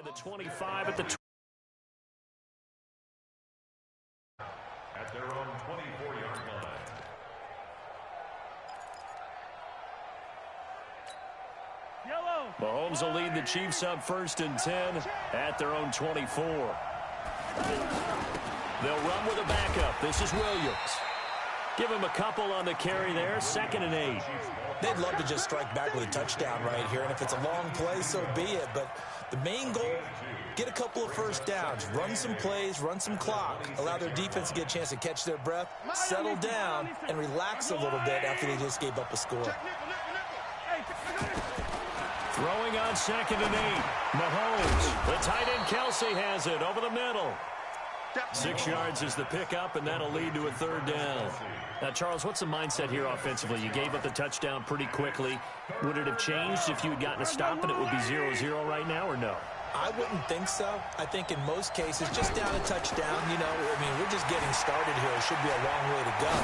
inside the 25 at the at their own 24-yard line. Mahomes will lead the Chiefs up 1st and 10 at their own 24. They'll run with a backup. This is Williams. Give him a couple on the carry there. 2nd and 8. They'd love to just strike back with a touchdown right here, and if it's a long play, so be it. But the main goal, get a couple of first downs, run some plays, run some clock, allow their defense to get a chance to catch their breath, settle down, and relax a little bit after they just gave up a score. Throwing on 2nd and 8. Mahomes. The tight end Kelsey has it over the middle. 6 yards is the pickup, and that'll lead to a 3rd down. Now, Charles, what's the mindset here offensively? You gave up the touchdown pretty quickly. Would it have changed if you had gotten a stop and it would be 0-0 right now, or no? I wouldn't think so. I think in most cases, just down a touchdown, you know, I mean, we're just getting started here. It should be a long way to go.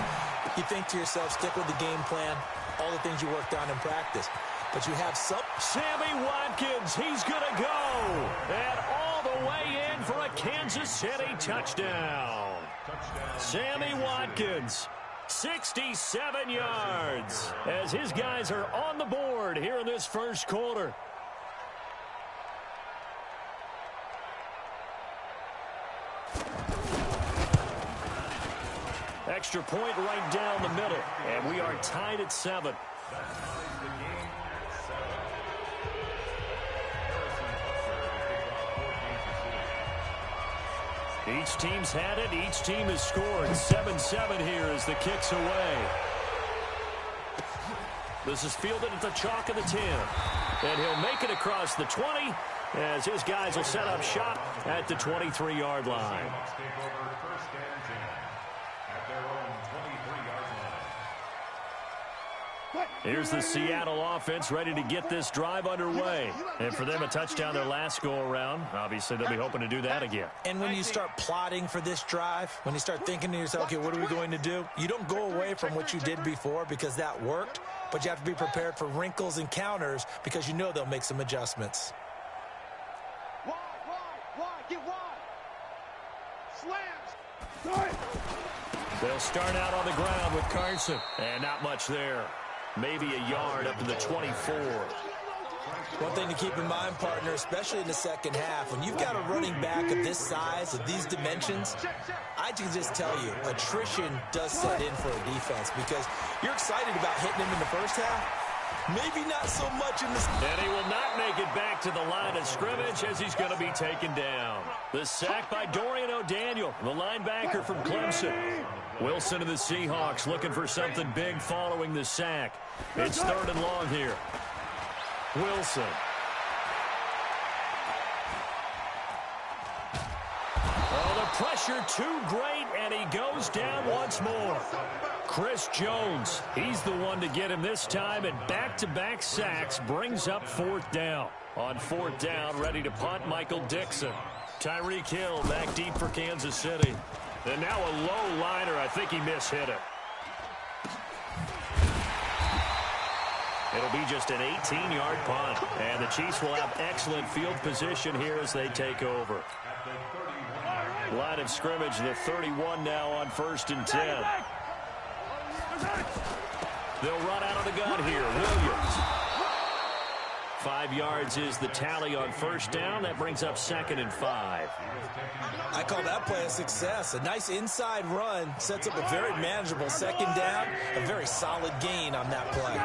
You think to yourself, stick with the game plan, all the things you worked on in practice. But you have some... Sammy Watkins, he's going to go. And all the way in for a Kansas City touchdown. Sammy Watkins, 67 yards, as his guys are on the board here in this first quarter. Extra point right down the middle, and we are tied at 7. Each team's had it. Each team has scored. 7-7 here as the kick's away. This is fielded at the chalk of the 10. And he'll make it across the 20 as his guys will set up shop at the 23-yard line. Here's the Seattle offense ready to get this drive underway. And for them, a touchdown their last go-around. Obviously, they'll be hoping to do that again. And when you start plotting for this drive, when you start thinking to yourself, okay, what are we going to do? You don't go away from what you did before because that worked, but you have to be prepared for wrinkles and counters because you know they'll make some adjustments. Get wide. Slams. They'll start out on the ground with Carson. And not much there. Maybe a yard up to the 24. One thing to keep in mind, partner, especially in the second half, when you've got a running back of this size, of these dimensions, I can just tell you, attrition does set in for a defense because you're excited about hitting him in the first half. Maybe not so much in this. And he will not make it back to the line of scrimmage as he's going to be taken down. The sack by Dorian O'Daniel, the linebacker from Clemson. Wilson of the Seahawks looking for something big following the sack. It's 3rd and long here. Wilson. Oh, the pressure too great, and he goes down once more. Chris Jones, he's the one to get him this time, and back-to-back sacks brings up 4th down. On 4th down, ready to punt, Michael Dixon. Tyreek Hill back deep for Kansas City. And now a low liner. I think he mishit it. It'll be just an 18-yard punt. And the Chiefs will have excellent field position here as they take over. Line of scrimmage, the 31 now on 1st and 10. They'll run out of the gun here. Williams. 5 yards is the tally on 1st down. That brings up 2nd and 5. I call that play a success. A nice inside run sets up a very manageable 2nd down. A very solid gain on that play.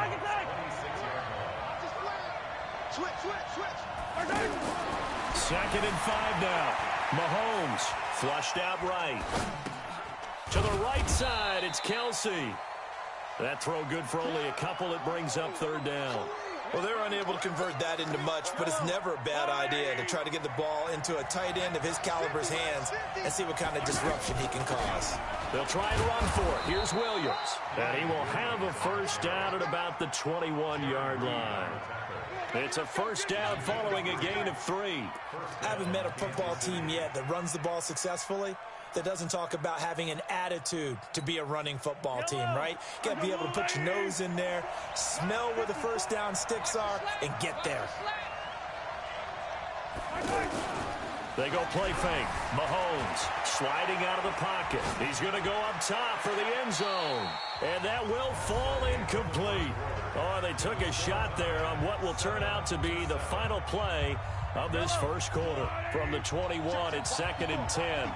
Switch. 2nd and 5 now. Mahomes flushed out right. To the right side, it's Kelsey. That throw good for only a couple. It brings up 3rd down. Well, they're unable to convert that into much, but it's never a bad idea to try to get the ball into a tight end of his caliber's hands and see what kind of disruption he can cause. They'll try and run for it. Here's Williams. And he will have a 1st down at about the 21-yard line. It's a 1st down following a gain of 3. I haven't met a football team yet that runs the ball successfully that doesn't talk about having an attitude to be a running football team, right? You got to be able to put your nose in there, smell where the 1st down sticks are, and get there. They go play fake. Mahomes sliding out of the pocket. He's going to go up top for the end zone. And that will fall incomplete. Oh, they took a shot there on what will turn out to be the final play of this first quarter. From the 21, it's 2nd and 10.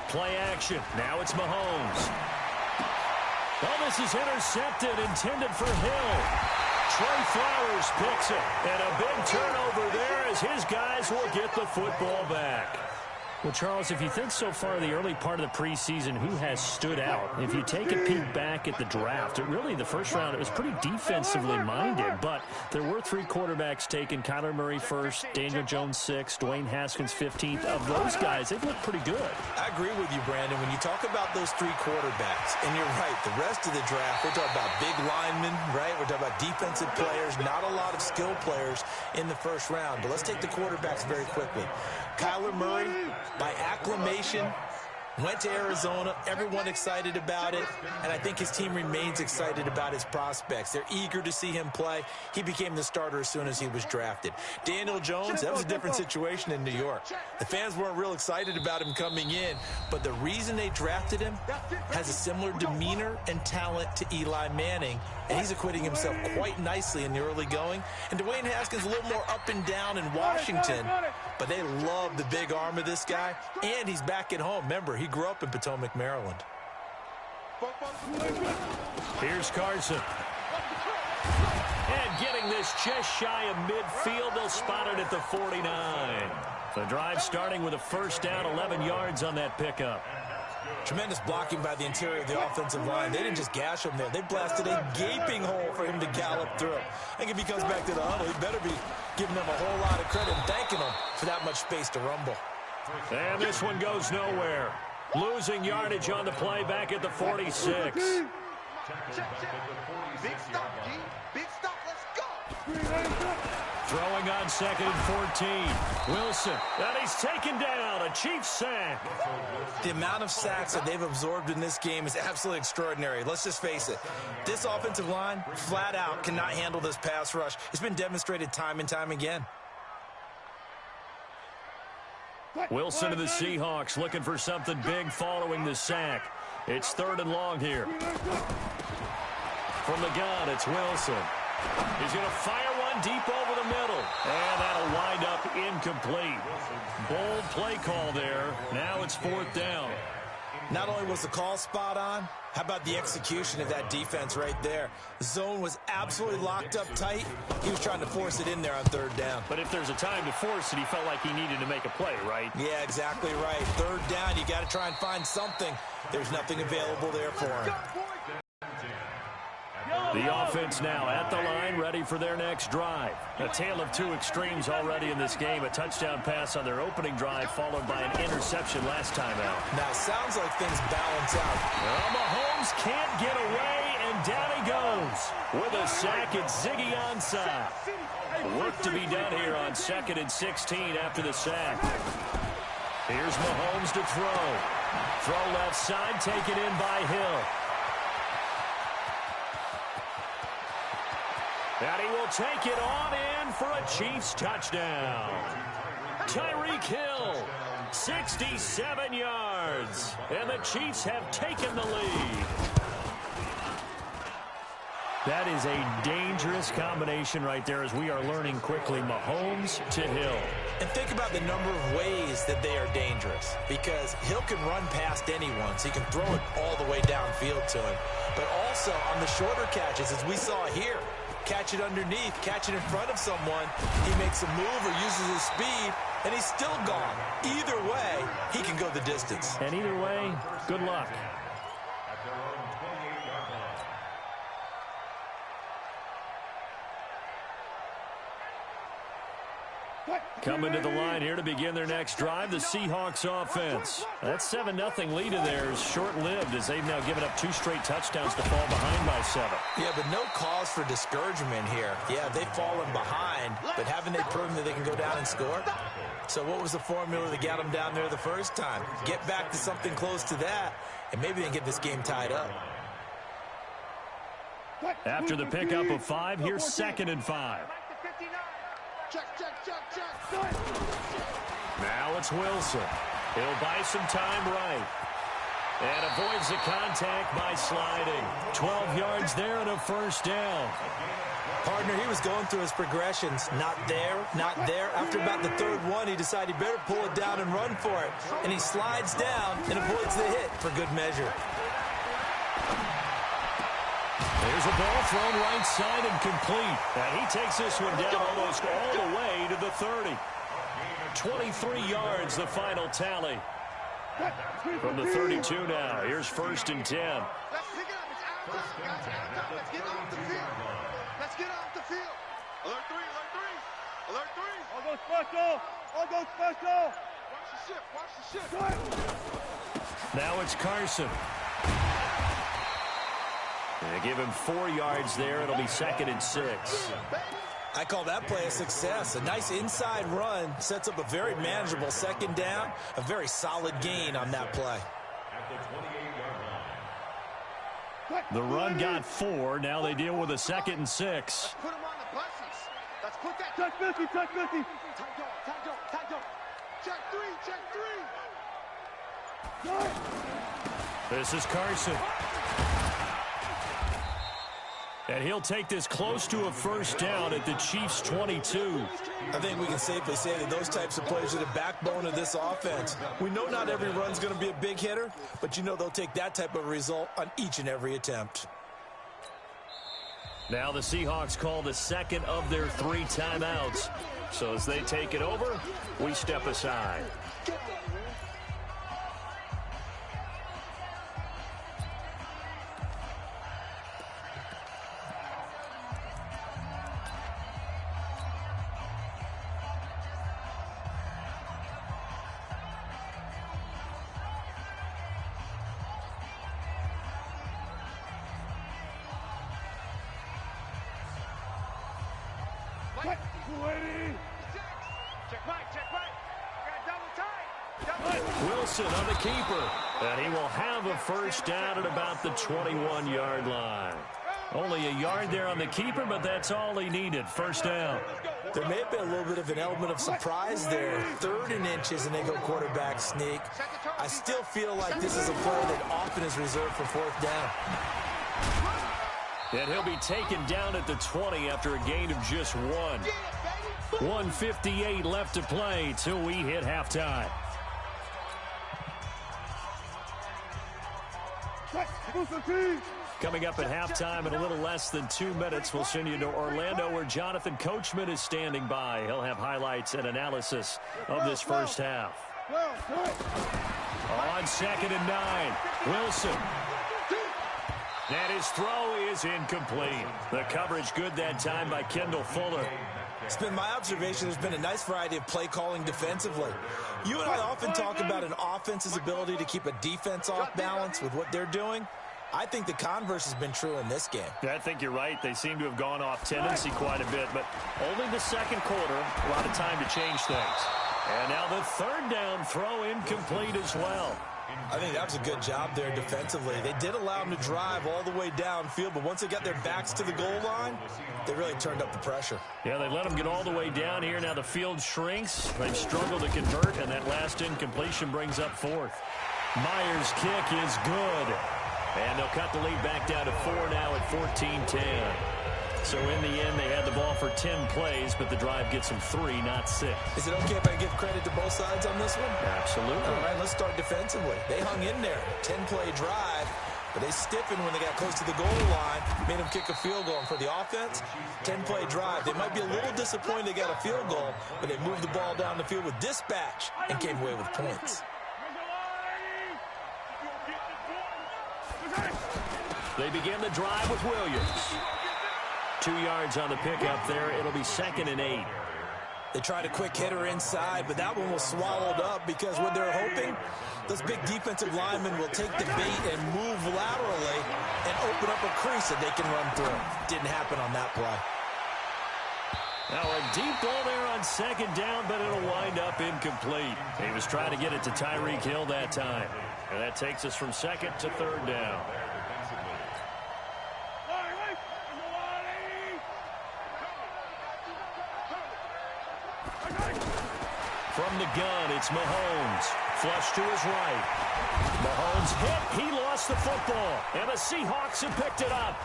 Play action. Now it's Mahomes. Oh, this is intercepted, intended for Hill. Trey Flowers picks it. And a big turnover there as his guys will get the football back. Well, Charles, if you think so far the early part of the preseason, who has stood out? If you take a peek back at the draft, really the first round, it was pretty defensively minded, but there were 3 quarterbacks taken. Kyler Murray first, Daniel Jones 6th, Dwayne Haskins 15th. Of those guys, they've looked pretty good. I agree with you, Brandon. When you talk about those 3 quarterbacks, and you're right, the rest of the draft, we're talking about big linemen, right? We're talking about defensive players, not a lot of skill players in the first round. But let's take the quarterbacks very quickly. Kyler Murray, by acclamation, went to Arizona. Everyone excited about it. And I think his team remains excited about his prospects. They're eager to see him play. He became the starter as soon as he was drafted. Daniel Jones, that was a different situation in New York. The fans weren't real excited about him coming in. But the reason they drafted him has a similar demeanor and talent to Eli Manning. And he's acquitting himself quite nicely in the early going. And Dwayne Haskins a little more up and down in Washington. But they love the big arm of this guy. And he's back at home. Remember, he grew up in Potomac, Maryland. Here's Carson. And getting this just shy of midfield, they'll spot it at the 49. The drive starting with a first down, 11 yards on that pickup. Tremendous blocking by the interior of the offensive line. They didn't just gash him there. They blasted a gaping hole for him to gallop through. I think if he comes back to the huddle, he better be giving them a whole lot of credit and thanking them for that much space to rumble. And this one goes nowhere. Losing yardage on the play back at the 46. Big stop, G. Big stop. Let's go. Throwing on 2nd and 14. Wilson. And he's taken down. A Chiefs sack. The amount of sacks that they've absorbed in this game is absolutely extraordinary. Let's just face it. This offensive line, flat out, cannot handle this pass rush. It's been demonstrated time and time again. Wilson to the Seahawks looking for something big following the sack. It's 3rd and long here. From the gun, it's Wilson. He's going to fire one deep over the middle. And that'll wind up incomplete. Bold play call there. Now it's 4th down. Not only was the call spot on, how about the execution of that defense right there? The zone was absolutely locked up tight. He was trying to force it in there on 3rd down. But if there's a time to force it, he felt like he needed to make a play, right? Yeah, exactly right. 3rd down, you got to try and find something. There's nothing available there for him. The offense now at the line, ready for their next drive. A tale of 2 extremes already in this game. A touchdown pass on their opening drive, followed by an interception last time out. Now, sounds like things balance out. Well, Mahomes can't get away, and down he goes. With a sack, it's Ziggy Ansah. Work to be done here on 2nd and 16 after the sack. Here's Mahomes to throw. Throw left side, taken in by Hill. And he will take it on in for a Chiefs touchdown. Tyreek Hill, 67 yards. And the Chiefs have taken the lead. That is a dangerous combination right there as we are learning quickly. Mahomes to Hill. And think about the number of ways that they are dangerous. Because Hill can run past anyone, so he can throw it all the way downfield to him. But also on the shorter catches, as we saw here, catch it underneath, catch it in front of someone, he makes a move or uses his speed, and he's still gone. Either way, he can go the distance. And either way, good luck. Coming to the line here to begin their next drive, the Seahawks offense. That 7-0 lead of theirs short-lived as they've now given up 2 straight touchdowns to fall behind by 7. Yeah, but no cause for discouragement here. Yeah, they've fallen behind, but haven't they proven that they can go down and score? So what was the formula that got them down there the first time? Get back to something close to that, and maybe they can get this game tied up. After the pickup of 5, here's 2nd and 5. Check, check, check, check. Now it's Wilson. He'll buy some time right. And avoids the contact by sliding. 12 yards there and a first down. Partner, he was going through his progressions. Not there, not there. After about the third one, he decided he better pull it down and run for it. And he slides down and avoids the hit for good measure. There's a ball thrown right side and complete. And he takes this one down almost all the way to the 30. 23 yards, the final tally. From the 32 now, here's 1st and 10. Let's pick it up. It's our time, guys. Our time. Let's get off the field. Let's get off the field. Alert 3, alert 3. Alert 3. I'll go special. I'll go special. Watch the ship. Watch the ship. Now it's Carson. They give him 4 yards there. It'll be 2nd and 6. I call that play a success. A nice inside run sets up a very manageable 2nd down. A very solid gain on that play. The run got 4. Now they deal with a 2nd and 6. Let's put him on the buses. Let's put that. Check 50, check 50. Time go, time go, time go. Check 3, check 3. This is Carson. And he'll take this close to a first down at the Chiefs' 22. I think we can safely say that those types of plays are the backbone of this offense. We know not every run's going to be a big hitter, but you know they'll take that type of result on each and every attempt. Now the Seahawks call the 2nd of their 3 timeouts. So as they take it over, we step aside. Check 280. Check right, check right. Got double tight. Wilson on the keeper. And he will have a first down at about the 21-yard line. Only a yard there on the keeper, but that's all he needed. First down. There may have been a little bit of an element of surprise there. 3rd and inches, and they go quarterback sneak. I still feel like this is a play that often is reserved for 4th down. And he'll be taken down at the 20 after a gain of just 1. 1:58 left to play till we hit halftime. Coming up at halftime in a little less than 2 minutes, we'll send you to Orlando where Jonathan Coachman is standing by. He'll have highlights and analysis of this first half. On 2nd and 9, Wilson. And his throw is incomplete. The coverage good that time by Kendall Fuller. It's been my observation there's been a nice variety of play calling defensively. You and I often talk about an offense's ability to keep a defense off balance with what they're doing. I think the converse has been true in this game. Yeah, I think you're right. They seem to have gone off tendency quite a bit, but only the 2nd quarter, a lot of time to change things. And now the 3rd down throw incomplete as well. I think that was a good job there defensively. They did allow them to drive all the way downfield, but once they got their backs to the goal line, they really turned up the pressure. Yeah, they let them get all the way down here. Now the field shrinks. They've struggled to convert, and that last incompletion brings up 4th. Myers' kick is good. And they'll cut the lead back down to 4 now at 14-10. So in the end, they had the ball for 10 plays, but the drive gets them 3, not 6. Is it okay if I give credit to both sides on this one? Absolutely. All right, let's start defensively. They hung in there. 10-play drive, but they stiffened when they got close to the goal line, made them kick a field goal. And for the offense, 10-play drive. They might be a little disappointed they got a field goal, but they moved the ball down the field with dispatch and came away with points. They begin the drive with Williams. 2 yards on the pickup there. It'll be 2nd and 8. They tried a quick hitter inside, but that one was swallowed up because what they're hoping, those big defensive linemen will take the bait and move laterally and open up a crease that they can run through. Didn't happen on that play. Now a deep ball there on 2nd down, but it'll wind up incomplete. He was trying to get it to Tyreek Hill that time. And that takes us from 2nd to 3rd down. gun. It's Mahomes. Flush to his right. Mahomes hit. He lost the football. And the Seahawks have picked it up.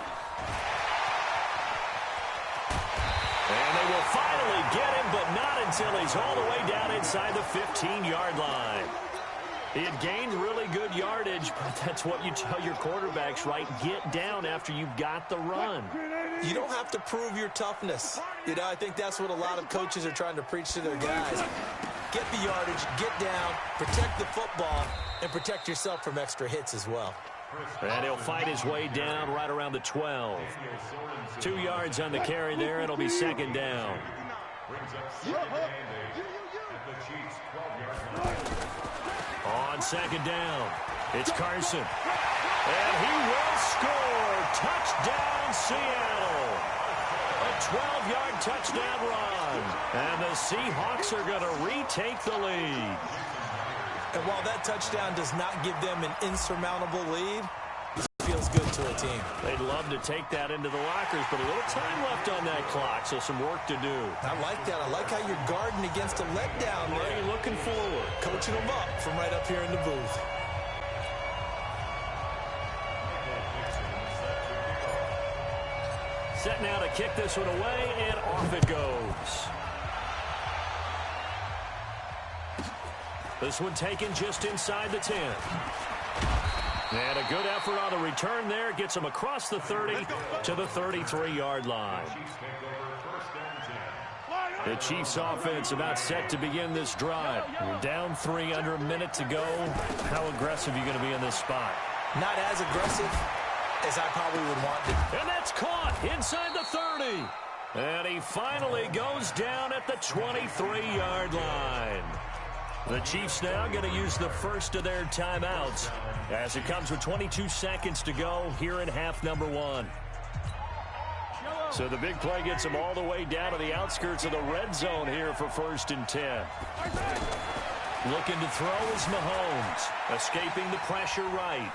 And they will finally get him, but not until he's all the way down inside the 15-yard line. He had gained really good yardage, but that's what you tell your quarterbacks, right? Get down after you've got the run. You don't have to prove your toughness. You know, I think that's what a lot of coaches are trying to preach to their guys. Get the yardage, get down, protect the football, and protect yourself from extra hits as well. And he'll fight his way down right around the 12. 2 yards on the carry there. It'll be second down. On second down, it's Carson. And he will score. Touchdown, Seattle. A 12-yard touchdown run. And the Seahawks are going to retake the lead. And while that touchdown does not give them an insurmountable lead, it feels good to a team. They'd love to take that into the lockers, but a little time left on that clock, so some work to do. I like that. I like how you're guarding against a letdown there. Already looking forward. Coaching them up from right up here in the booth. Set now to kick this one away, and off it goes. This one taken just inside the 10. And a good effort on the return there. Gets him across the 30 to the 33-yard line. The Chiefs offense about set to begin this drive. We're down 3 under a minute to go. How aggressive are you going to be in this spot? Not as aggressive as I probably would want to. And that's caught inside the 30. And he finally goes down at the 23-yard line. The Chiefs now going to use the first of their timeouts as it comes with 22 seconds to go here in half number 1. So the big play gets them all the way down to the outskirts of the red zone here for 1st and 10. Looking to throw is Mahomes, escaping the pressure right.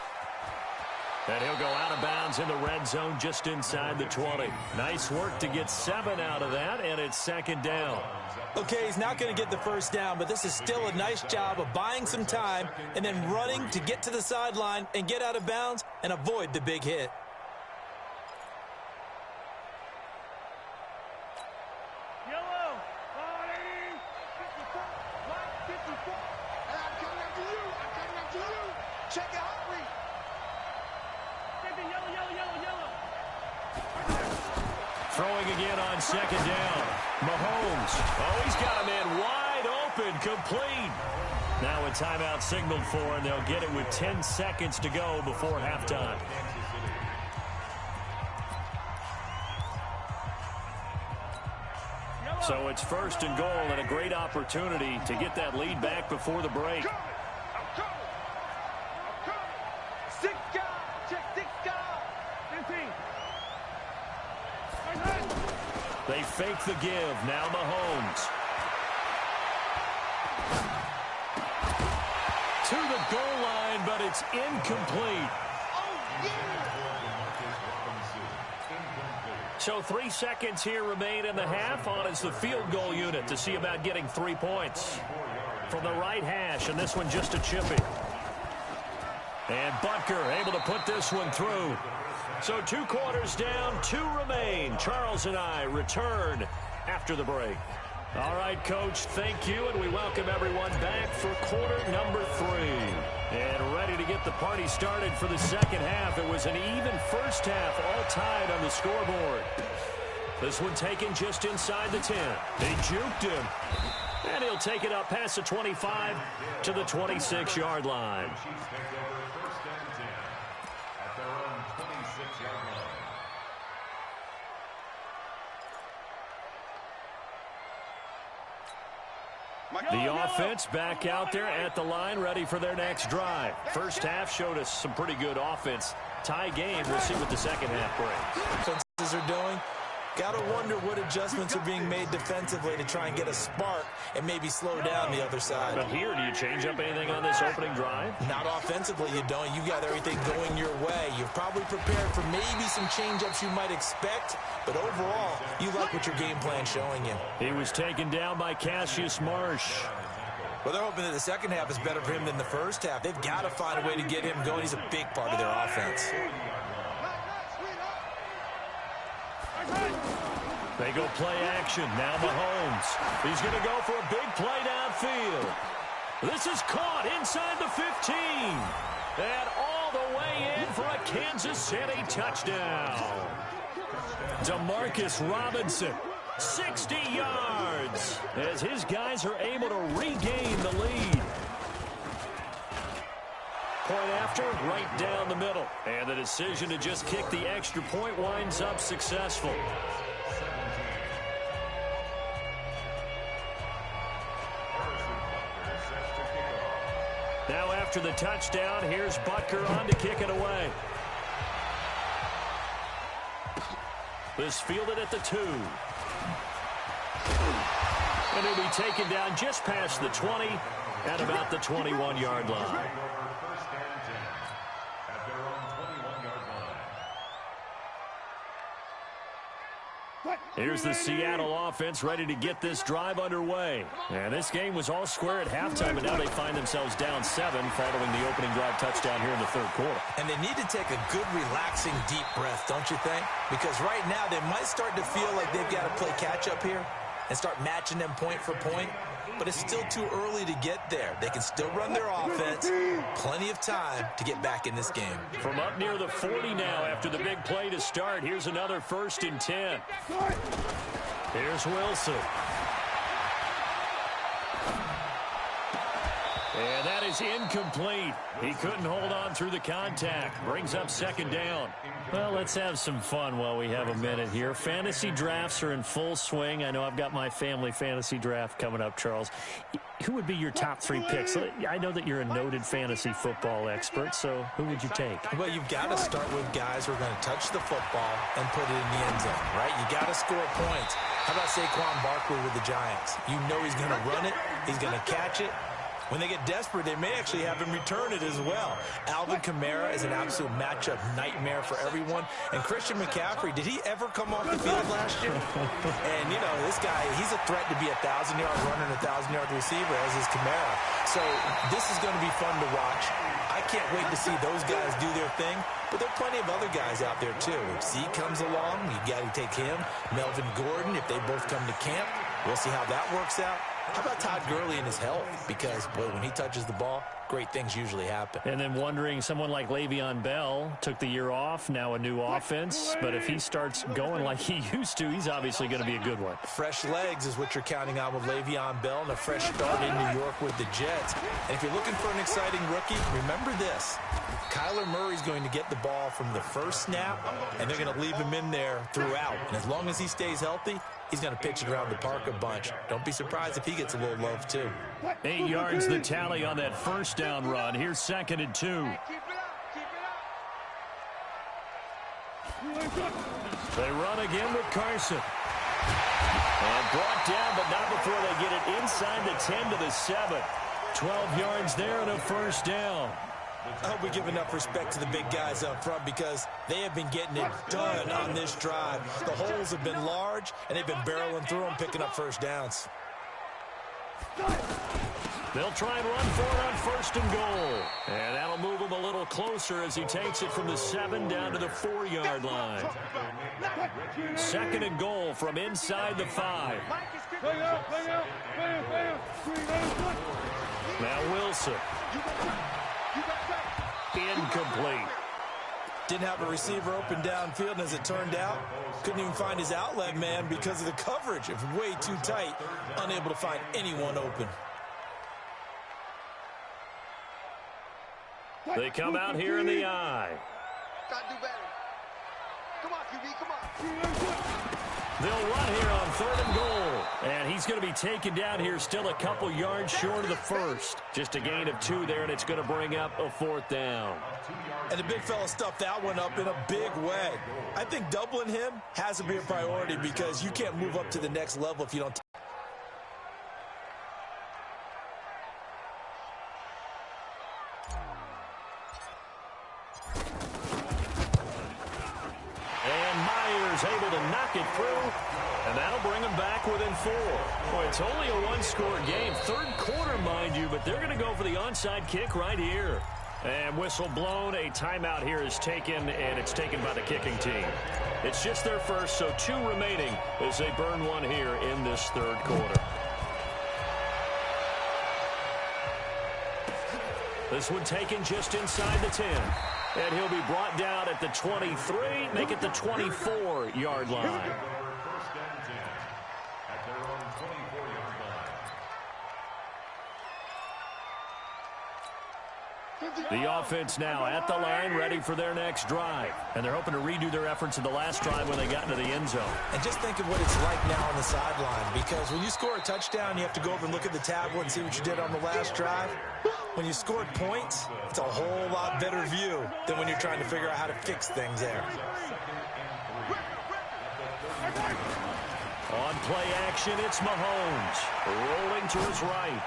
And he'll go out of bounds in the red zone just inside the 20. Nice work to get 7 out of that, and it's second down. Okay, he's not going to get the first down, but this is still a nice job of buying some time and then running to get to the sideline and get out of bounds and avoid the big hit. Yellow, 40, 54, 54. I'm coming after you. I'm coming after you. Check your heart rate. Yellow. Throwing again on second down. Mahomes. Oh, he's got a man wide open, complete. Now a timeout signaled for, and they'll get it with 10 seconds to go before halftime. So it's 1st and goal, and a great opportunity to get that lead back before the break. I'm coming. 6 guys. Check 6 guys. 15. They fake the give. Now Mahomes. To the goal line, but it's incomplete. So 3 seconds here remain in the half. On is the field goal unit to see about getting 3 points. From the right hash, and this one just a chippy. And Butker able to put this one through. So 2 quarters down, 2 remain. Charles and I return after the break. All right, Coach, thank you, and we welcome everyone back for quarter number 3. And ready to get the party started for the second half. It was an even first half, all tied on the scoreboard. This one taken just inside the 10. They juked him. And he'll take it up past the 25 to the 26-yard line. The offense back out there at the line, ready for their next drive. First half showed us some pretty good offense. Tie game. We'll see what the second half brings. Defenses are doing. Got to wonder what adjustments are being made defensively to try and get a spark and maybe slow down the other side. But here, do you change up anything on this opening drive? Not offensively, you don't. You've got everything going your way. You've probably prepared for maybe some change-ups you might expect, but overall, you like what your game plan's showing you. He was taken down by Cassius Marsh. Well, they're hoping that the second half is better for him than the first half. They've got to find a way to get him going. He's a big part of their offense. They go play action. Now Mahomes. He's going to go for a big play downfield. This is caught inside the 15. And all the way in for a Kansas City touchdown. Demarcus Robinson, 60 yards, as his guys are able to regain the lead. Point after, right down the middle. And the decision to just kick the extra point winds up successful. Now after the touchdown, here's Butker on to kick it away. This fielded at the 2. And he'll be taken down just past the 20 at about the 21-yard line. Here's the Seattle offense ready to get this drive underway. And this game was all square at halftime, and now they find themselves down 7 following the opening drive touchdown here in the third quarter. And they need to take a good, relaxing, deep breath, don't you think? Because right now they might start to feel like they've got to play catch-up here and start matching them point for point. But it's still too early to get there. They can still run their offense. Plenty of time to get back in this game. From up near the 40 now after the big play to start. Here's another 1st and 10. Here's Wilson. And that is incomplete. He couldn't hold on through the contact. Brings up 2nd down. Well, let's have some fun while we have a minute here. Fantasy drafts are in full swing. I know I've got my family fantasy draft coming up, Charles. Who would be your top 3 picks? I know that you're a noted fantasy football expert, so who would you take? Well, you've got to start with guys who are going to touch the football and put it in the end zone, right? You got to score points. How about Saquon Barkley with the Giants? You know he's going to run it. He's going to catch it. When they get desperate, they may actually have him return it as well. Alvin Kamara is an absolute matchup nightmare for everyone. And Christian McCaffrey, did he ever come off the field last year? And, you know, this guy, he's a threat to be a 1,000-yard runner and a 1,000-yard receiver, as is Kamara. So this is going to be fun to watch. I can't wait to see those guys do their thing. But there are plenty of other guys out there, too. If Zeke comes along, you got to take him. Melvin Gordon, if they both come to camp, we'll see how that works out. How about Todd Gurley and his health? Because, boy, when he touches the ball, great things usually happen. And then wondering, someone like Le'Veon Bell took the year off, now a new offense. But if he starts going like he used to, he's obviously going to be a good one. Fresh legs is what you're counting on with Le'Veon Bell and a fresh start in New York with the Jets. And if you're looking for an exciting rookie, remember this. Kyler Murray's going to get the ball from the first snap, and they're going to leave him in there throughout. And as long as he stays healthy, he's going to pitch it around the park a bunch. Don't be surprised if he gets a little love, too. 8 yards the tally on that 1st down run. Here's 2nd and 2. They run again with Carson. And brought down, but not before they get it inside the 10 to the 7. 12 yards there and a 1st down. I hope we give enough respect to the big guys up front because they have been getting it done on this drive. The holes have been large, and they've been barreling through them, picking up 1st downs. They'll try and run for it on 1st and goal. And that'll move him a little closer as he takes it from the 7 down to the 4-yard line. 2nd and goal from inside the 5. Now Wilson. Incomplete. Didn't have a receiver open downfield, and as it turned out, couldn't even find his outlet man because of the coverage. It was way too tight, unable to find anyone open. They come out here in the eye. Gotta do better. Come on, QB, come on. They'll run here on 3rd and goal. And he's going to be taken down here still a couple yards short of the 1st. Just a gain of 2 there, and it's going to bring up a 4th down. And the big fella stuffed that one up in a big way. I think doubling him has to be a priority because you can't move up to the next level if you don't. was able to knock it through, and that'll bring them back within 4. Boy, it's only a one-score game. Third quarter, mind you, but they're going to go for the onside kick right here. And whistle blown. A timeout here is taken, and it's taken by the kicking team. It's just their first, so 2 remaining as they burn one here in this third quarter. This one taken just inside the 10. And he'll be brought down at the 23, make it the 24-yard line. The offense now at the line, ready for their next drive. And they're hoping to redo their efforts in the last drive when they got into the end zone. And just think of what it's like now on the sideline, because when you score a touchdown, you have to go over and look at the tablet and see what you did on the last drive. When you scored points, it's a whole lot better view than when you're trying to figure out how to fix things there. On play action, it's Mahomes. Rolling to his right.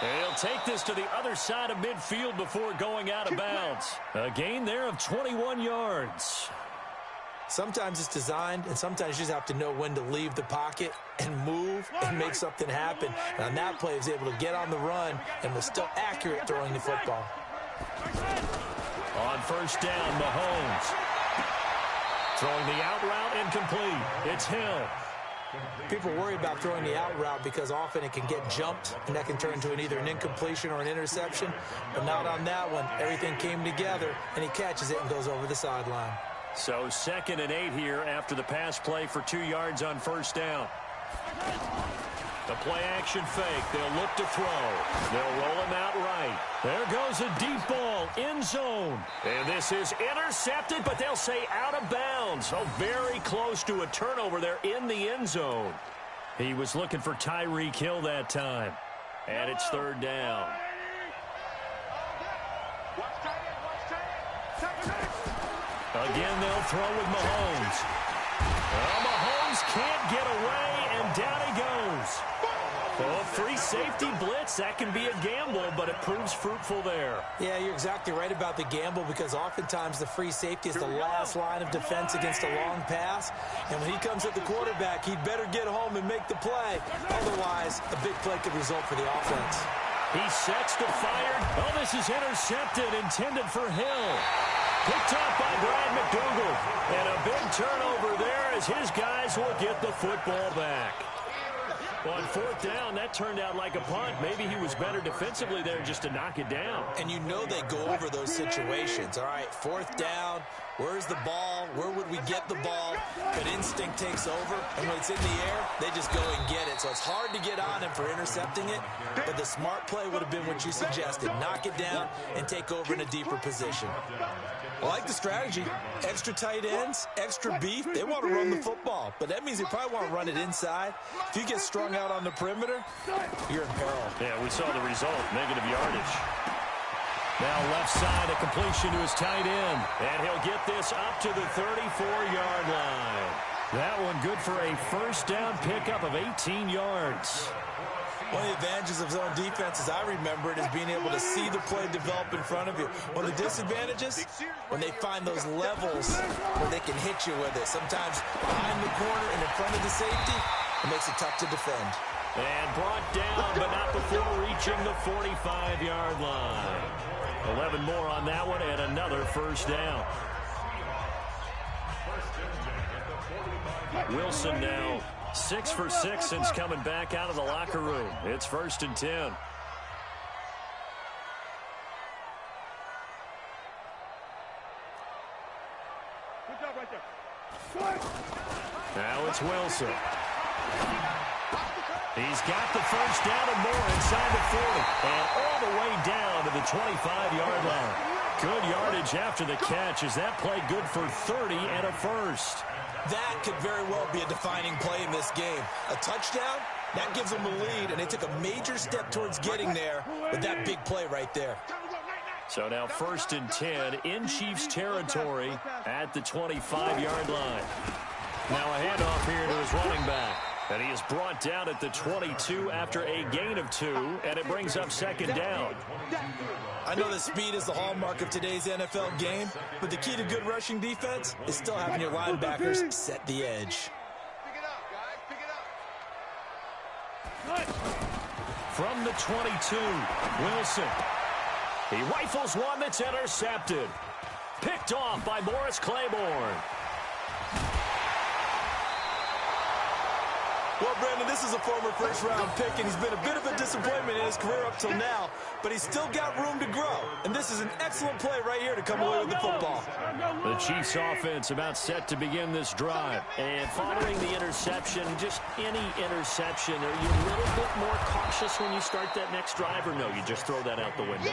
And he'll take this to the other side of midfield before going out of bounds. A gain there of 21 yards. Sometimes it's designed, and sometimes you just have to know when to leave the pocket and move and make something happen. And on that play, he was able to get on the run and was still accurate throwing the football. On first down, Mahomes. Throwing the out route incomplete. It's Hill. People worry about throwing the out route because often it can get jumped, and that can turn into either an incompletion or an interception. But not on that one. Everything came together, and he catches it and goes over the sideline. So 2nd and 8 here after the pass play for 2 yards on first down. The play action fake. They'll look to throw. They'll roll him out right. There goes a deep ball, end zone. And this is intercepted, but they'll say out of bounds. Oh, very close to a turnover there in the end zone. He was looking for Tyreek Hill that time. And it's 3rd down. Again, they'll throw with Mahomes. Well, Mahomes can't get away, and down he goes. Oh, free safety blitz, that can be a gamble, but it proves fruitful there. Yeah, you're exactly right about the gamble, because oftentimes the free safety is the last line of defense against a long pass. And when he comes at the quarterback, he'd better get home and make the play. Otherwise, a big play could result for the offense. He sets to fire. Oh, this is intercepted, intended for Hill. Picked up by Brad McDougal. And a big turnover there as his guys will get the football back. On 4th down, that turned out like a punt. Maybe he was better defensively there just to knock it down. And you know they go over those situations. All right, 4th down. Where's the ball? Where would we get the ball? But instinct takes over, and when it's in the air, they just go and get it. So it's hard to get on him for intercepting it, but the smart play would have been what you suggested. Knock it down and take over in a deeper position. I like the strategy. Extra tight ends, extra beef. They want to run the football, but that means they probably want to run it inside. If you get strung out on the perimeter, you're in peril. Yeah, we saw the result, negative yardage. Now left side, a completion to his tight end. And he'll get this up to the 34-yard line. That one good for a first down pickup of 18 yards. One of the advantages of zone defense, as I remember it, is being able to see the play develop in front of you. One of the disadvantages, when they find those levels where they can hit you with it. Sometimes behind the corner and in front of the safety, it makes it tough to defend. And brought down, but not before reaching the 45-yard line. 11 more on that one, and another first down. Wilson now 6 for 6 since coming back out of the locker room. It's 1st and 10. Good job right there. Now it's Wilson. He's got the first down and more inside the 40. And all the way down to the 25-yard line. Good yardage after the catch. Is that play good for 30 and a first? That could very well be a defining play in this game. A touchdown, that gives them the lead, and they took a major step towards getting there with that big play right there. So now 1st and 10 in Chiefs territory at the 25-yard line. Now a handoff here to his running back. And he is brought down at the 22 after a gain of 2, and it brings up second down. I know that speed is the hallmark of today's NFL game, but the key to good rushing defense is still having your linebackers set the edge. Pick it up, guys. Pick it up. From the 22, Wilson. He rifles one that's intercepted. Picked off by Morris Claiborne. Well, Brandon, this is a former first-round pick, and he's been a bit of a disappointment in his career up till now, but he's still got room to grow. And this is an excellent play right here to come away with the football. The Chiefs offense about set to begin this drive. And following the interception, just any interception, are you a little bit more cautious when you start that next drive, or no, you just throw that out the window?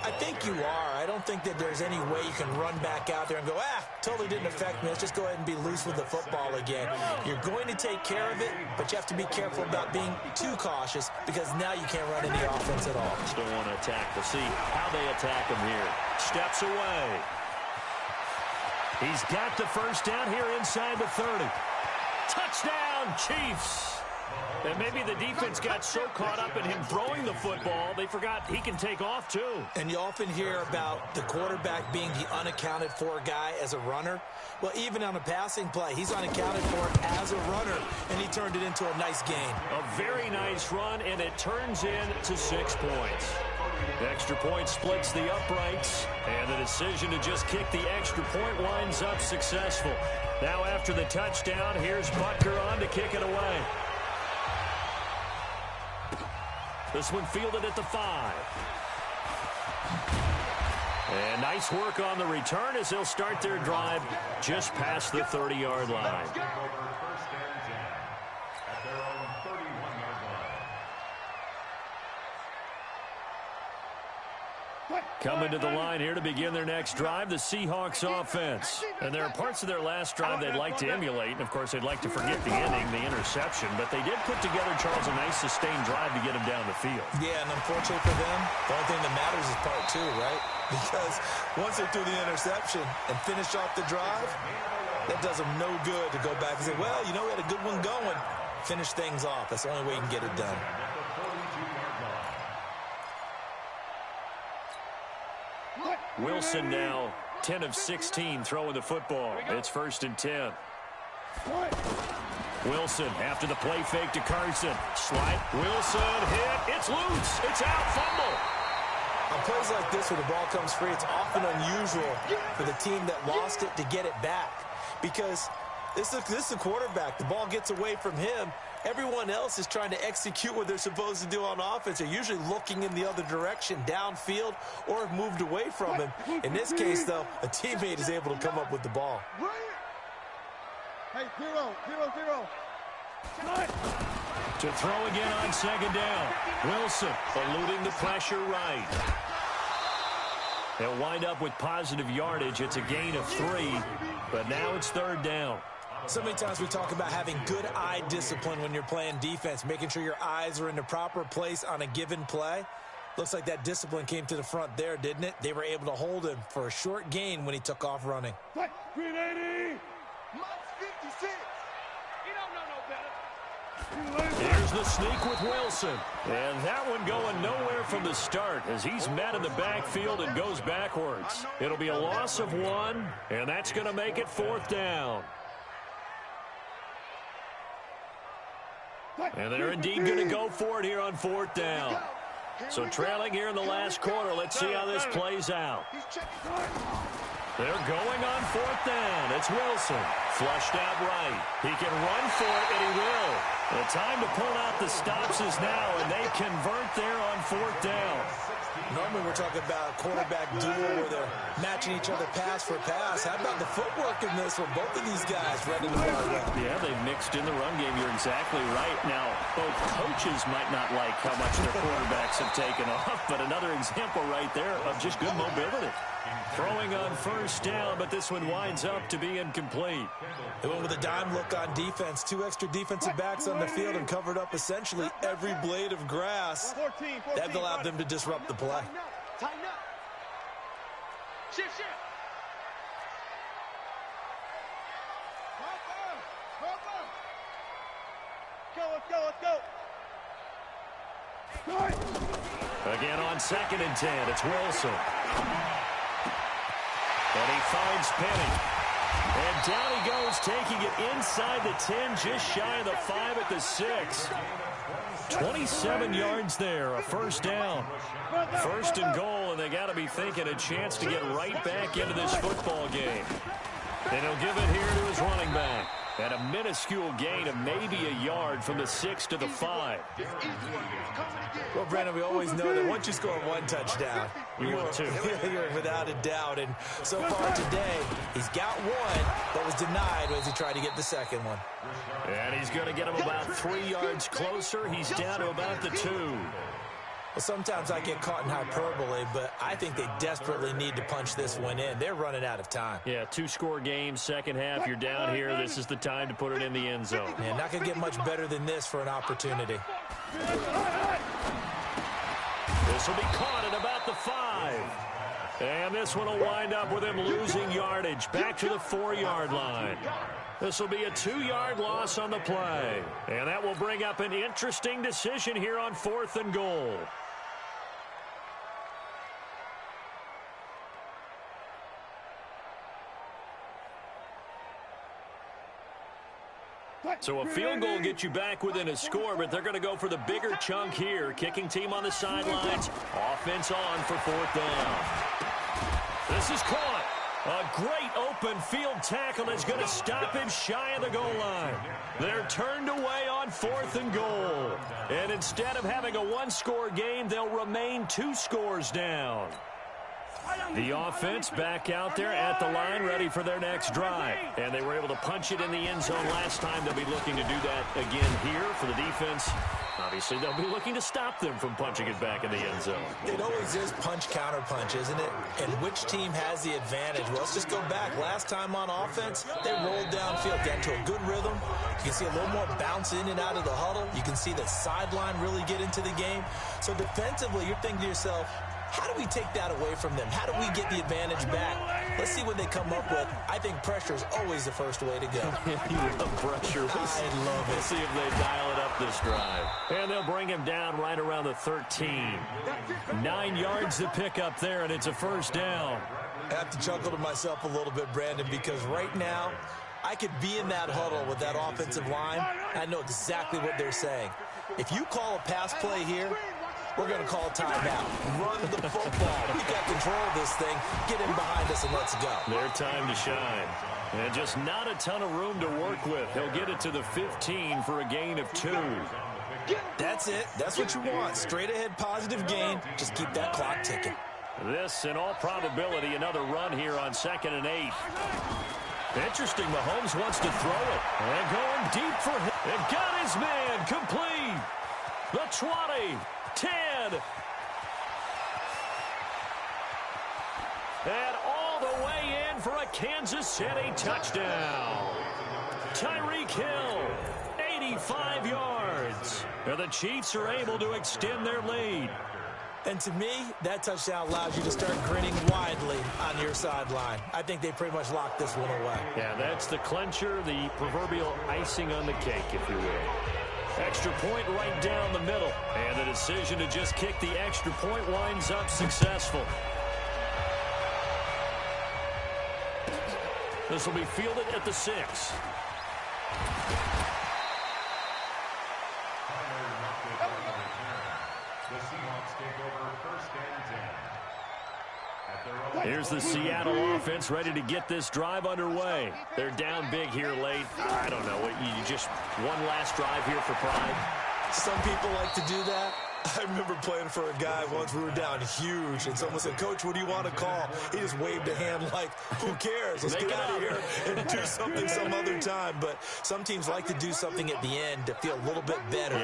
I think you are. I don't think that there's any way you can run back out there and go, totally didn't affect me. Let's just go ahead and be loose with the football again. You're going to take care of it, but you have to be careful about being too cautious because now you can't run any offense at all. Still want to attack. We'll see how they attack him here. Steps away. He's got the first down here inside the 30. Touchdown, Chiefs. And maybe the defense got so caught up in him throwing the football, they forgot he can take off too. And you often hear about the quarterback being the unaccounted for guy as a runner. Well, even on a passing play, he's unaccounted for as a runner, and he turned it into a nice gain. A very nice run, and it turns into 6 points. The extra point splits the uprights, and the decision to just kick the extra point winds up successful. Now after the touchdown, here's Butker on to kick it away. This one fielded at the 5. And nice work on the return as they'll start their drive just past the 30-yard line. Coming to the line here to begin their next drive, the Seahawks offense. And there are parts of their last drive they'd like to emulate. And, of course, they'd like to forget the ending, the interception. But they did put together, Charles, a nice sustained drive to get him down the field. Yeah, and unfortunately for them, the only thing that matters is part 2, right? Because once they threw the interception and finished off the drive, that does them no good to go back and say, well, you know, we had a good one going. Finish things off. That's the only way you can get it done. Wilson now 10 of 16 throwing the football. It's 1st and 10. Wilson after the play fake to Carson. Slide. Wilson hit. It's loose. It's out. Fumble. On plays like this where the ball comes free, it's often unusual for the team that lost it to get it back. Because this is a quarterback. The ball gets away from him. Everyone else is trying to execute what they're supposed to do on offense. They're usually looking in the other direction, downfield, or have moved away from him. In this case, though, a teammate is able to come up with the ball. Hey, 0-0-0. To throw again on second down. Wilson eluding the pressure right. They'll wind up with positive yardage. It's a gain of 3, but now it's 3rd down. So many times we talk about having good eye discipline when you're playing defense, making sure your eyes are in the proper place on a given play. Looks like that discipline came to the front there, didn't it? They were able to hold him for a short gain when he took off running. 380. Minus 56. You don't know no better. Here's the sneak with Wilson. And that one going nowhere from the start as he's met in the backfield and goes backwards. It'll be a loss of 1, and that's going to make it 4th down. And they're indeed going to go for it here on 4th down. So trailing here in the last quarter. Let's see how this plays out. They're going on 4th down. It's Wilson. Flushed out right. He can run for it, and he will. The time to pull out the stops is now, and they convert there on 4th down. Normally we're talking about a quarterback duel where they're matching each other pass for pass. How about the footwork in this one? Both of these guys running the ball well. Yeah, they've mixed in the run game. You're exactly right. Now, both coaches might not like how much their quarterbacks have taken off, but another example right there of just good mobility. Throwing on 1st down, but this one winds up to be incomplete. They went with a dime look on defense. 2 extra defensive backs on the field and covered up essentially every blade of grass. 14. That allowed them to disrupt the play. Tighten up. Shift. Again on 2nd and 10, it's Wilson. And he finds Penny. And down he goes, taking it inside the 10, just shy of the 5 at the 6. 27 yards there, a first down. 1st and goal, and they got to be thinking a chance to get right back into this football game. And he'll give it here to his running back. And a minuscule gain of maybe a yard from the 6 to the 5. Well, Brandon, we always know that once you score one touchdown, you want two. You're without a doubt. And so far today, he's got one, but was denied as he tried to get the second one. And he's going to get him about 3 yards closer. He's down to about the 2. Well, sometimes I get caught in hyperbole, but I think they desperately need to punch this one in. They're running out of time. Yeah, 2-score game, second half. You're down here. This is the time to put it in the end zone. Man, not going to get much better than this for an opportunity. This will be caught at about the 5. And this one will wind up with him losing yardage back to the 4-yard line. This will be a 2-yard loss on the play. And that will bring up an interesting decision here on 4th and goal. So a field goal gets you back within a score, but they're going to go for the bigger chunk here. Kicking team on the sidelines. Offense on for 4th down. This is caught. A great open field tackle that's going to stop him shy of the goal line. They're turned away on 4th and goal. And instead of having a 1-score game, they'll remain 2 scores down. The offense back out there at the line, ready for their next drive. And they were able to punch it in the end zone last time. They'll be looking to do that again here for the defense. Obviously, they'll be looking to stop them from punching it back in the end zone. It always is punch-counter-punch, isn't it? And which team has the advantage? Well, let's just go back. Last time on offense, they rolled downfield, got into a good rhythm. You can see a little more bounce in and out of the huddle. You can see the sideline really get into the game. So defensively, you're thinking to yourself, how do we take that away from them? How do we get the advantage back? Let's see what they come up with. I think pressure is always the first way to go. You love pressure. I love it. We'll see if they dial it up this drive. And they'll bring him down right around the 13. 9 yards to pick up there, and it's a first down. I have to chuckle to myself a little bit, Brandon, because right now, I could be in that huddle with that offensive line. I know exactly what they're saying. If you call a pass play here, we're going to call a timeout. Run the football. We got control of this thing. Get in behind us and let's go. Their time to shine. And just not a ton of room to work with. He'll get it to the 15 for a gain of 2. That's it. That's what you want. Straight ahead positive gain. Just keep that clock ticking. This, in all probability, another run here on 2nd and 8. Interesting. Mahomes wants to throw it. And going deep for him. And got his man complete. The 20. 10. And all the way in for a Kansas City touchdown. Tyreek Hill, 85 yards. And the Chiefs are able to extend their lead. And to me, that touchdown allows you to start grinning widely on your sideline. I think they pretty much locked this one away. Yeah, that's the clincher, the proverbial icing on the cake, if you will. Extra point right down the middle. And the decision to just kick the extra point winds up successful. This will be fielded at the 6. Here's the Seattle offense ready to get this drive underway. They're down big here late. I don't know. You just one last drive here for pride. Some people like to do that. I remember playing for a guy once. We were down huge, and someone said, "Coach, what do you want to call?" He just waved a hand like, "Who cares? Let's get out of here and do something some other time." But some teams like to do something at the end to feel a little bit better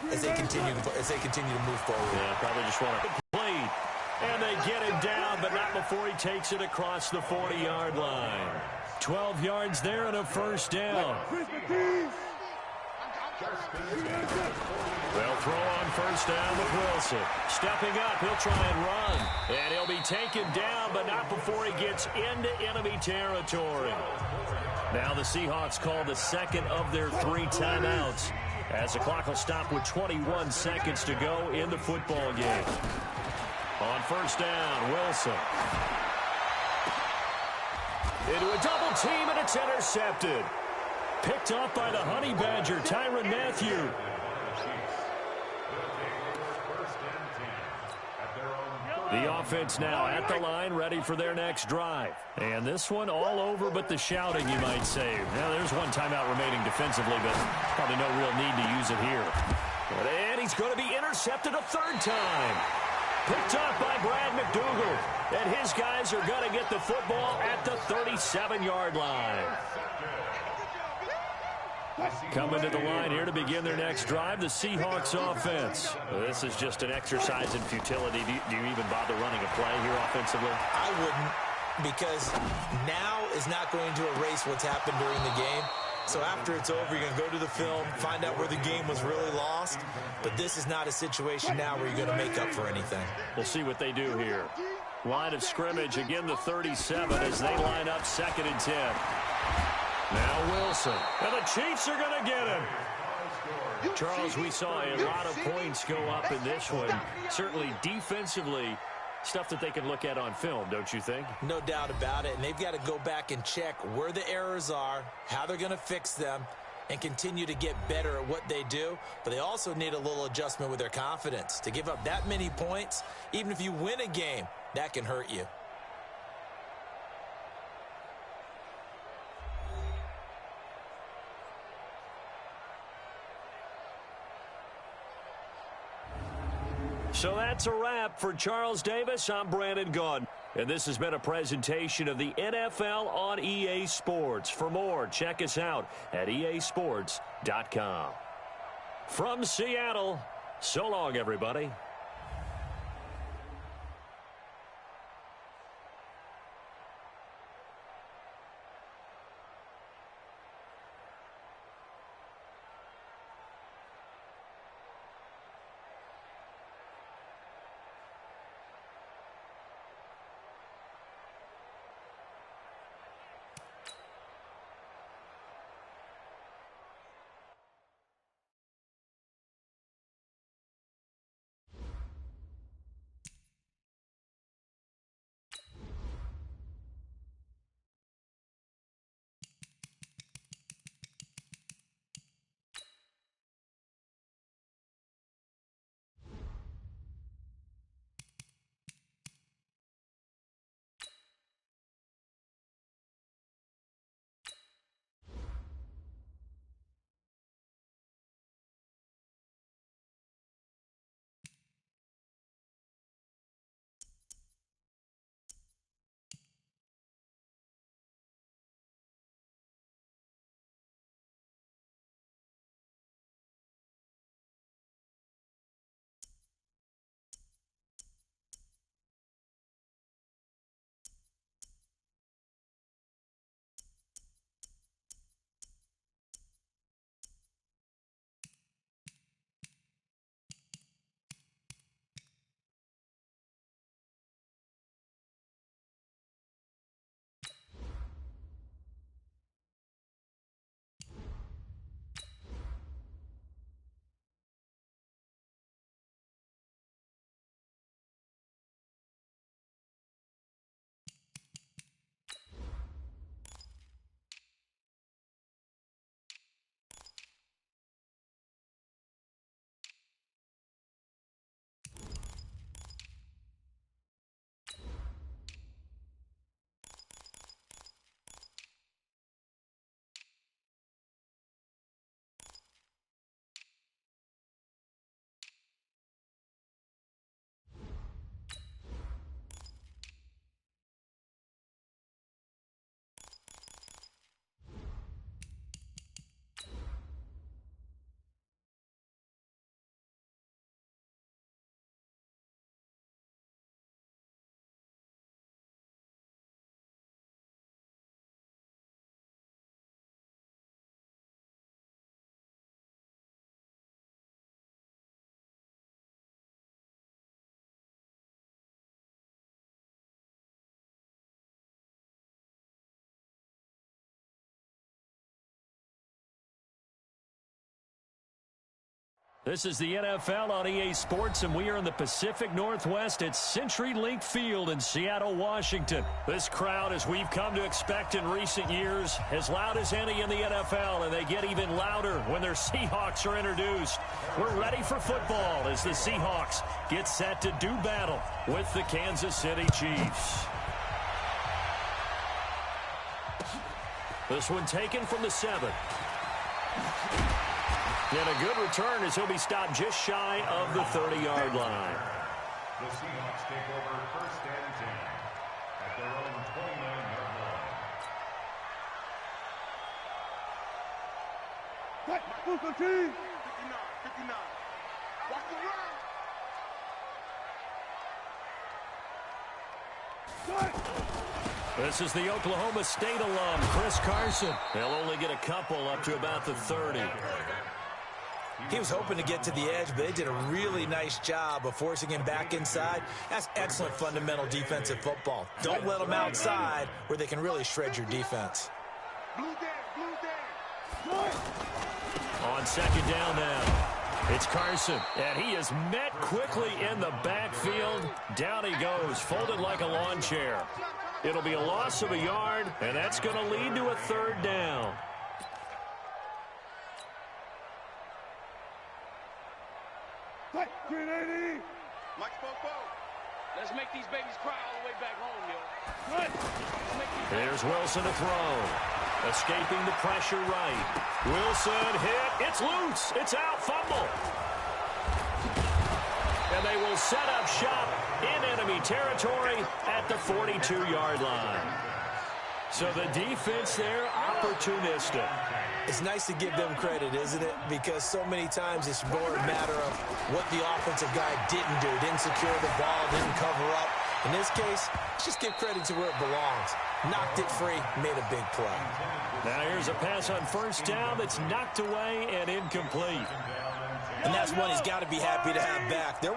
as they continue to move forward. Yeah, probably just want to play. And they get him down, but not before he takes it across the 40-yard line. 12 yards there and a first down. They'll throw on first down with Wilson. Stepping up, he'll try and run. And he'll be taken down, but not before he gets into enemy territory. Now the Seahawks call the second of their 3 timeouts as the clock will stop with 21 seconds to go in the football game. On first down, Wilson. Into a double team, and it's intercepted. Picked off by the Honey Badger, Tyrann Mathieu. The offense now at the line, ready for their next drive. And this one all over but the shouting, you might say. Now, there's one timeout remaining defensively, but probably no real need to use it here. And he's going to be intercepted a third time. Picked off by Brad McDougal. And his guys are going to get the football at the 37-yard line. Coming to the line here to begin their next drive, the Seahawks offense. This is just an exercise in futility. Do you even bother running a play here offensively? I wouldn't, because now is not going to erase what's happened during the game. So after it's over, you're going to go to the film, find out where the game was really lost. But this is not a situation now where you're going to make up for anything. We'll see what they do here. Line of scrimmage, again the 37 as they line up 2nd and 10. Now Wilson. And the Chiefs are going to get him. Charles, we saw a lot of points go up in this one. Certainly defensively, stuff that they can look at on film, don't you think? No doubt about it. And they've got to go back and check where the errors are, how they're going to fix them, and continue to get better at what they do. But they also need a little adjustment with their confidence. To give up that many points, even if you win a game, that can hurt you. So that's a wrap for Charles Davis. I'm Brandon Gaudin. And this has been a presentation of the NFL on EA Sports. For more, check us out at easports.com. From Seattle, so long, everybody. This is the NFL on EA Sports, and we are in the Pacific Northwest at CenturyLink Field in Seattle, Washington. This crowd, as we've come to expect in recent years, as loud as any in the NFL, and they get even louder when their Seahawks are introduced. We're ready for football as the Seahawks get set to do battle with the Kansas City Chiefs. This one taken from the 7. And a good return as he'll be stopped just shy of the 30-yard line. The Seahawks take over 1st and 10 at their own 29-yard line. 59. Watch the run. This is the Oklahoma State alum, Chris Carson. They'll only get a couple up to about the 30. He was hoping to get to the edge, but they did a really nice job of forcing him back inside. That's excellent fundamental defensive football. Don't let them outside where they can really shred your defense. Blue down. On 2nd down now, it's Carson, and he is met quickly in the backfield. Down he goes, folded like a lawn chair. It'll be a loss of a yard, and that's going to lead to a 3rd down. Mike Popo. Let's make these babies cry all the way back home, yo. Here's Wilson to throw. Escaping the pressure right. Wilson hit. It's loose. It's out. Fumble. And they will set up shop in enemy territory at the 42-yard line. So the defense there, opportunistic. It's nice to give them credit, isn't it? Because so many times it's more a matter of what the offensive guy didn't do. Didn't secure the ball, didn't cover up. In this case, let's just give credit to where it belongs. Knocked it free, made a big play. Now here's a pass on 1st down that's knocked away and incomplete. And that's one he's got to be happy to have back. There